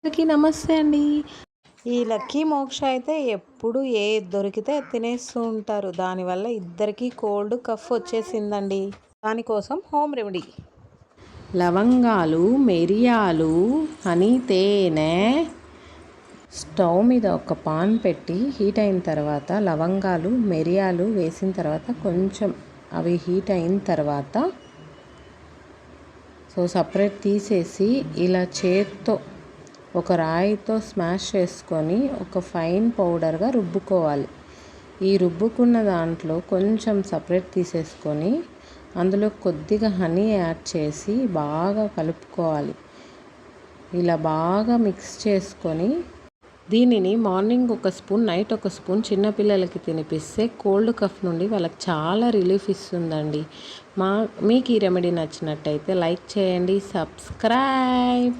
అందరికీ నమస్తే అండి. ఈ లక్కీ మోక్ష అయితే ఎప్పుడు ఏది దొరికితే తినేస్తూ ఉంటారు. దానివల్ల ఇద్దరికి కోల్డ్ కఫ్ వచ్చేసిందండి. దానికోసం హోమ్ రెమెడీ లవంగాలు, మిరియాలు, హనీ, తేనె. స్టవ్ మీద ఒక పాన్ పెట్టి హీట్ అయిన తర్వాత లవంగాలు, మిరియాలు వేసిన తర్వాత కొంచెం అవి హీట్ అయిన తర్వాత సపరేట్ తీసేసి ఇలా చేత్తో ఒక రాయితో స్మాష్ చేసుకొని ఒక ఫైన్ పౌడర్గా రుబ్బుకోవాలి. ఈ రుబ్బుకున్న దాంట్లో కొంచెం సపరేట్ తీసేసుకొని అందులో కొద్దిగా హనీ యాడ్ చేసి బాగా కలుపుకోవాలి. ఇలా బాగా మిక్స్ చేసుకొని దీనిని మార్నింగ్ ఒక స్పూన్, నైట్ ఒక స్పూన్ చిన్నపిల్లలకి తినిపిస్తే కోల్డ్ కఫ్ నుండి వాళ్ళకి చాలా రిలీఫ్ ఇస్తుందండి. మీకు ఈ రెమెడీ నచ్చినట్టయితే లైక్ చేయండి, సబ్స్క్రైబ్.